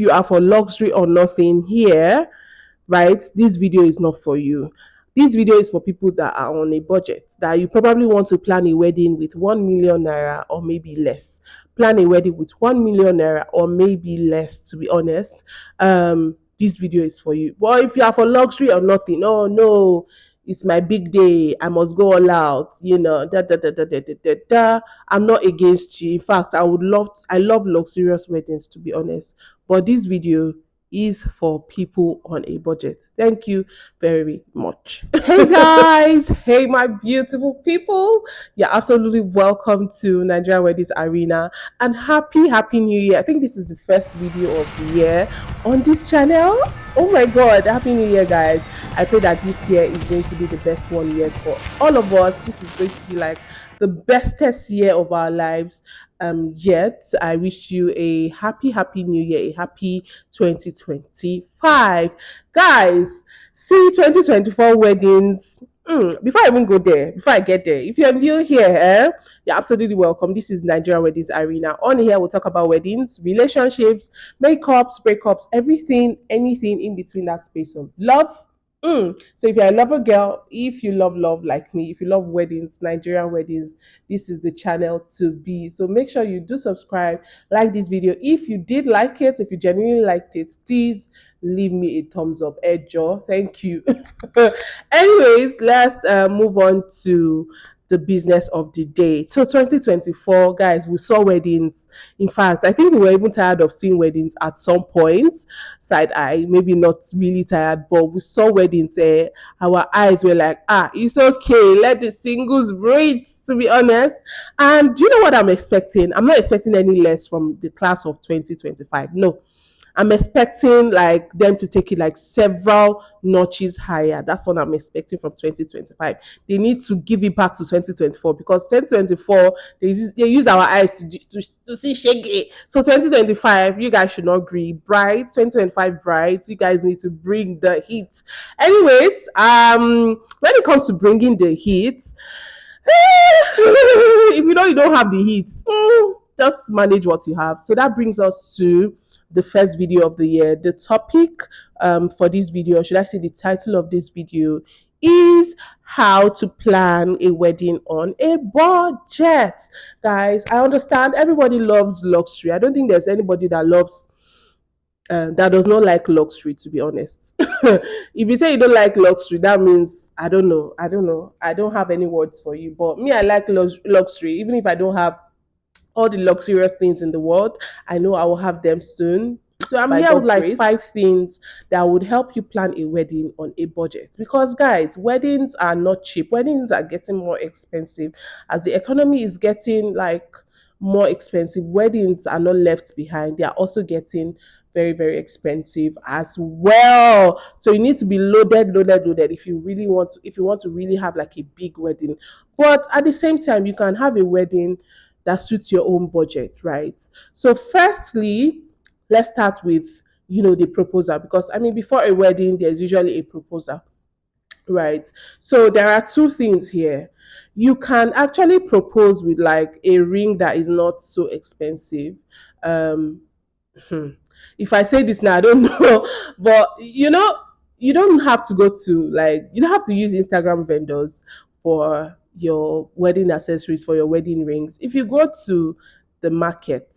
you are for luxury or nothing here, right, this video is not for you. This video is for people that are on a budget, that you probably want to plan a wedding with 1 million naira or maybe less. Plan a wedding with 1 million naira or maybe less, to be honest. This video is for you. But if you are for luxury or nothing, oh no, it's my big day, I must go all out, I'm not against you. In fact, I love luxurious weddings, to be honest. But this video is for people on a budget. Thank you very much. Hey guys, hey my beautiful people. You're absolutely welcome to Nigerian Weddings Arena and happy new year. I think this is the first video of the year on this channel. Oh my god, happy new year guys. I pray that this year is going to be the best one yet for all of us. This is going to be like the bestest year of our lives yet. I wish you a happy new year, a happy 2025 guys. See 2024 weddings. Before I even go there, before I get there, if you're new here, you're absolutely welcome. This is Nigerian Weddings Arena. On here we'll talk about weddings, relationships, makeups, breakups, everything, anything in between that space of love. So if you're a lover girl, if you love love like me, if you love weddings, Nigerian weddings, this is the channel to be. So make sure you do subscribe, like this video. If you did like it, if you genuinely liked it, please leave me a thumbs up. Ejo, thank you. Anyways, let's move on to the business of the day. So 2024, guys, we saw weddings. In fact, I think we were even tired of seeing weddings at some point. Side eye, maybe not really tired, but we saw weddings. Our eyes were like, it's okay. Let the singles breathe, to be honest. And do you know what I'm expecting? I'm not expecting any less from the class of 2025. No, I'm expecting like them to take it like several notches higher. That's what I'm expecting from 2025. They need to give it back to 2024 because 2024 they use our eyes to see shaggy. So 2025, you guys should not agree. Bright 2025 bright. You guys need to bring the heat. Anyways, when it comes to bringing the heat, if you don't have the heat, just manage what you have. So that brings us to the first video of the year. The topic for this video, should I say the title of this video, is how to plan a wedding on a budget. Guys, I understand everybody loves luxury. I don't think there's anybody that loves that does not like luxury, to be honest. If you say you don't like luxury, that means I don't know. I don't have any words for you. But me, I like luxury, even if I don't have all the luxurious things in the world. I know I will have them soon. So I'm here with like 5 things that would help you plan a wedding on a budget. Because guys, weddings are not cheap. Weddings are getting more expensive as the economy is getting like more expensive. Weddings are not left behind. They are also getting very expensive as well. So you need to be loaded if you really want to, if you want to really have like a big wedding. But at the same time, you can have a wedding that suits your own budget, right? So firstly, let's start with the proposal, because I mean before a wedding there's usually a proposal, right? So there are 2 things here. You can actually propose with like a ring that is not so expensive. um if I say this now, I don't know, but you don't have to go to like, you don't have to use Instagram vendors for your wedding accessories, for your wedding rings. If you go to the market,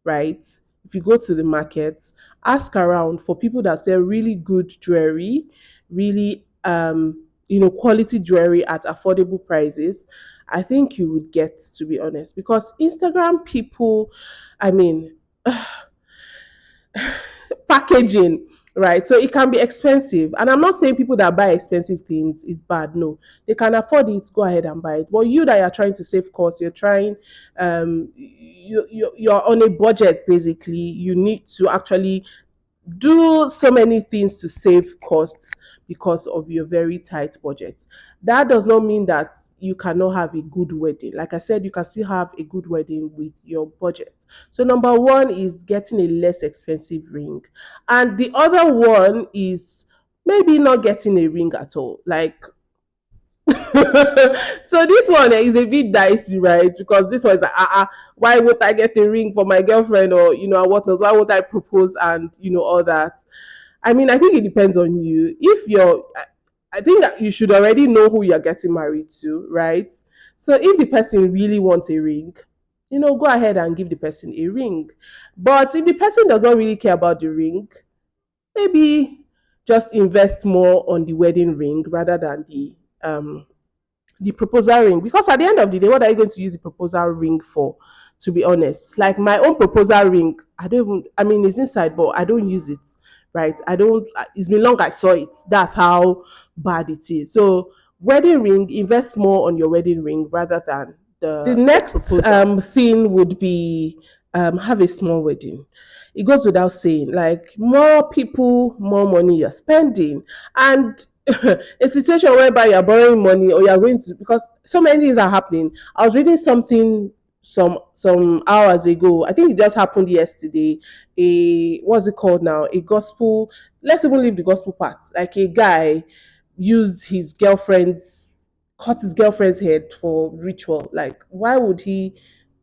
right? If you go to the market, ask around for people that sell really good jewelry, really quality jewelry at affordable prices. I think you would get, to be honest, because Instagram people, I mean, packaging, right? So it can be expensive, and I'm not saying people that buy expensive things is bad. No, they can afford it, go ahead and buy it. But you that are trying to save costs, you're trying you're on a budget. Basically, you need to actually do so many things to save costs because of your very tight budget. That does not mean that you cannot have a good wedding. Like I said, you can still have a good wedding with your budget. So number one is getting a less expensive ring. And the other one is maybe not getting a ring at all. Like so this one is a bit dicey, right? Because this one is like, Why won't I get a ring for my girlfriend, or and whatnot? Why won't I propose, and all that? I mean, I think it depends on you. If you're, I think that you should already know who you're getting married to, right? So if the person really wants a ring, go ahead and give the person a ring. But if the person does not really care about the ring, maybe just invest more on the wedding ring rather than the proposal ring, because at the end of the day, what are you going to use the proposal ring for? To be honest, like my own proposal ring, I don't even, I mean, it's inside, but I don't use it, right? I don't, it's been long I saw it. That's how bad it is. So wedding ring, invest more on your wedding ring rather than the next proposal. Thing would be have a small wedding. It goes without saying, like more people, more money you're spending. And a situation whereby you're borrowing money, or you're going to, because so many things are happening. I was reading something some hours ago. I think it just happened yesterday. A, what's it called now? A gospel. Let's even leave the gospel part. Like a guy used his girlfriend's cut his girlfriend's head for ritual. Like, why would he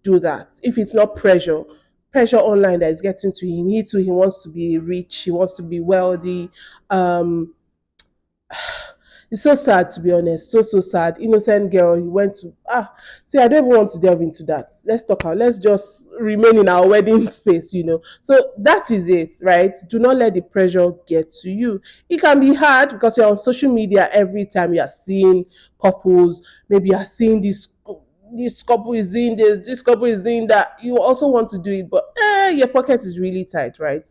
do that if it's not pressure online that is getting to him? He too, he wants to be rich, he wants to be wealthy. um it's so sad, to be honest. So sad. Innocent girl. He went to See, I don't even want to delve into that. Let's talk out. Let's just remain in our wedding space. So that is it, right? Do not let the pressure get to you. It can be hard because you're on social media every time you are seeing couples. Maybe you are seeing this couple is doing this couple is doing that. You also want to do it, but your pocket is really tight, right?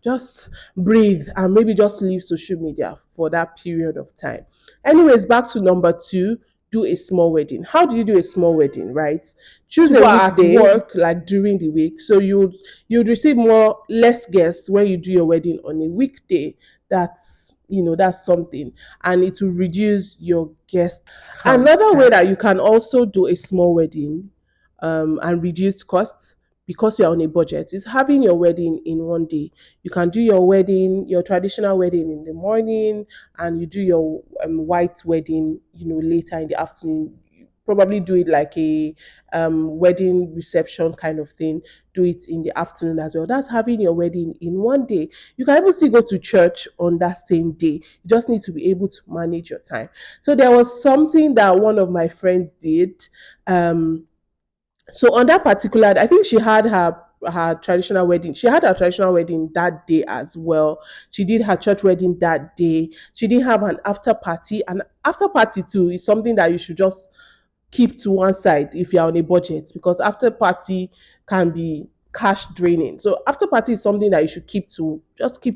Just breathe and maybe just leave social media for that period of time. Anyways, back to number two. Do a small wedding. How do you do a small wedding, right? Choose a weekday at work, like during the week, so you'd receive more less guests when you do your wedding on a weekday. That's something, and it will reduce your guests count. Another way that you can also do a small wedding and reduce costs, because you're on a budget, is having your wedding in one day. You can do your traditional wedding in the morning, and you do your white wedding, later in the afternoon. You probably do it like a wedding reception kind of thing. Do it in the afternoon as well. That's having your wedding in one day. You can even still go to church on that same day. You just need to be able to manage your time. So there was something that one of my friends did. So on that particular, I think she had her traditional wedding. She had her traditional wedding that day as well. She did her church wedding that day. She didn't have an after party. And after party too is something that you should just keep to one side if you're on a budget, because after party can be cash draining. So after party is something that you should keep to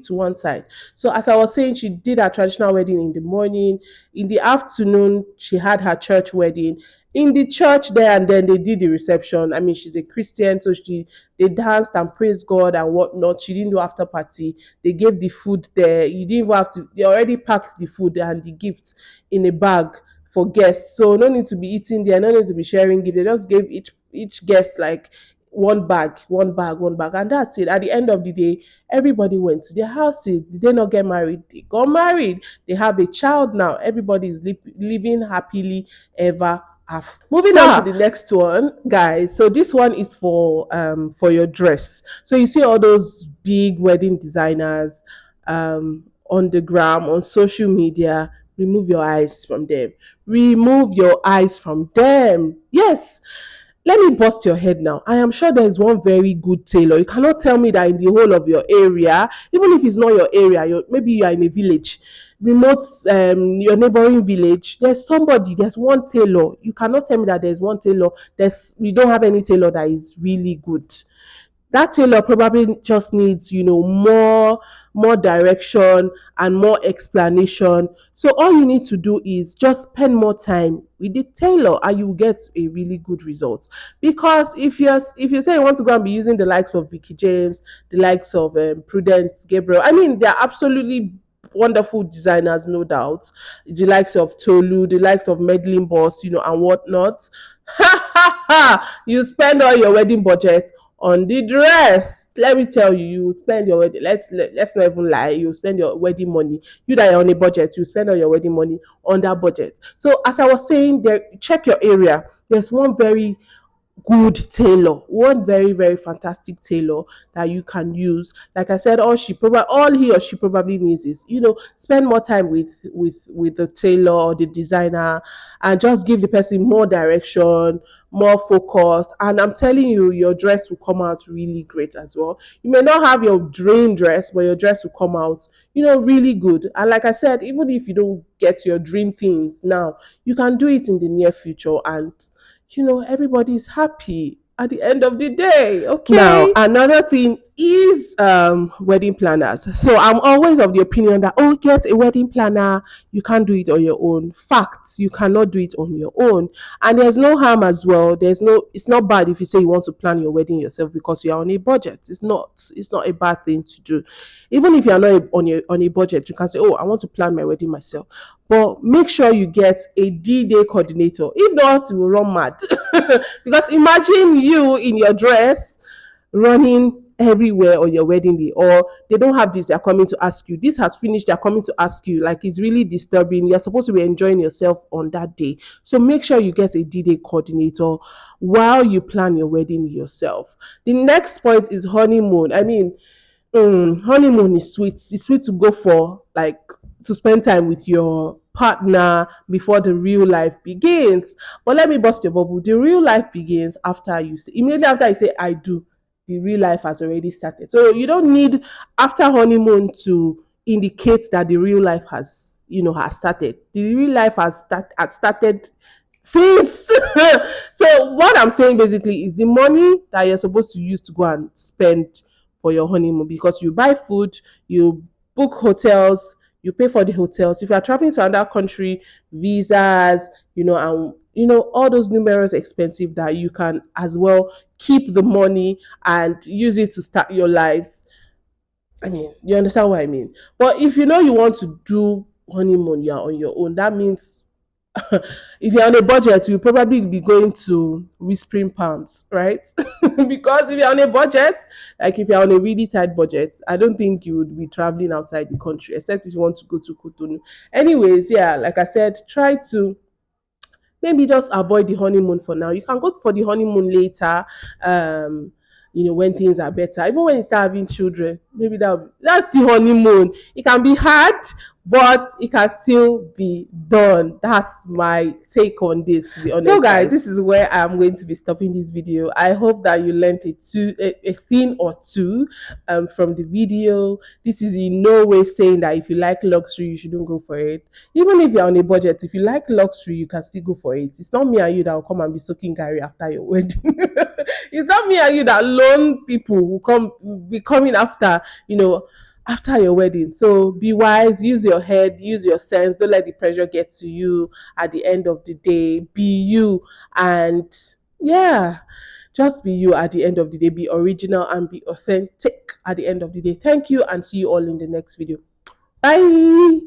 one side. So as I was saying, she did her traditional wedding in the morning. In the afternoon, she had her church wedding. In the church there, and then they did the reception. I mean, she's a Christian, so they danced and praised God and whatnot. She didn't do after party. They gave the food there. You didn't even have to. They already packed the food and the gifts in a bag for guests. So no need to be eating there, no need to be sharing gift. They just gave each guest like one bag, and that's it. At the end of the day, everybody went to their houses. Did they not get married? They got married. They have a child now. Everybody is living happily ever after. Moving on to the next one, guys. So this one is for your dress. So you see all those big wedding designers on the gram, on social media. Remove your eyes from them. Remove your eyes from them. Yes. Let me bust your head now. I am sure there is one very good tailor. You cannot tell me that in the whole of your area, even if it's not your area, maybe you are in a village, remote, your neighboring village, there's one tailor. You cannot tell me that there's one tailor. We don't have any tailor that is really good. That tailor probably just needs more direction and more explanation. So all you need to do is just spend more time with the tailor, and you will get a really good result. Because if you say you want to go and be using the likes of Vicky James, the likes of Prudence Gabriel, I mean, they're absolutely wonderful designers, no doubt. The likes of Tolu, the likes of Medlin Boss, and whatnot. Ha ha ha! You spend all your wedding budget on the dress. Let me tell you, you spend your wedding. Let's not even lie. You spend your wedding money. You that are on a budget, you spend all your wedding money on that budget. So as I was saying, there, check your area. There's one very good tailor, one very, very fantastic tailor that you can use. Like I said, all he or she probably needs is, spend more time with the tailor or the designer, and just give the person more direction, more focus. And I'm telling you, your dress will come out really great as well. You may not have your dream dress, but your dress will come out, really good. And like I said, even if you don't get your dream things now, you can do it in the near future, and everybody's happy at the end of the day. Now, Okay. another thing is wedding planners. So I'm always of the opinion that, get a wedding planner. You can't do it on your own. Facts, you cannot do it on your own. And there's no harm as well. It's not bad if you say you want to plan your wedding yourself because you're on a budget. It's not a bad thing to do. Even if you're not on a budget, you can say, I want to plan my wedding myself. But make sure you get a D-Day coordinator. If not, you will run mad. Because imagine you in your dress running everywhere on your wedding day, or they don't have this, they're coming to ask you. This has finished, they're coming to ask you. Like, it's really disturbing. You're supposed to be enjoying yourself on that day. So make sure you get a D-Day coordinator while you plan your wedding yourself. The next point is honeymoon. I mean, honeymoon is sweet. It's sweet to go for, like, to spend time with your partner before the real life begins. But let me bust your bubble. The real life begins immediately after you say I do. The real life has already started. So you don't need after honeymoon to indicate that the real life has started. The real life has started since. So what I'm saying basically is the money that you're supposed to use to go and spend for your honeymoon, because you buy food, you book hotels, you pay for the hotels. If you are traveling to another country, visas, and all those numerous expensive that you can as well keep the money and use it to start your lives. I mean, you understand what I mean? But if you want to do honeymoon, you're on your own. That means if you're on a budget, you'll probably be going to Whispering Palms, right? Because if you're on a budget, like if you're on a really tight budget, I don't think you would be traveling outside the country, except if you want to go to Cotonou. Anyways, yeah, like I said, try to maybe just avoid the honeymoon for now. You can go for the honeymoon later, um, when things are better. Even when you start having children, maybe that's the honeymoon. It can be hard, but it can still be done. That's my take on this, to be So, honest, guys, guys. this is where I'm going to be stopping this video. I hope that you learned a thing or two from the video. This is in no way saying that if you like luxury, you shouldn't go for it. Even if you're on a budget, if you like luxury, you can still go for it. It's not me and you that will come and be soaking Gary after your wedding. It's not me and you that lone people will be coming after your wedding. So be wise, use your head, use your sense. Don't let the pressure get to you at the end of the day. Be you, and yeah, just be you at the end of the day. Be original and be authentic at the end of the day. Thank you, and see you all in the next video. Bye.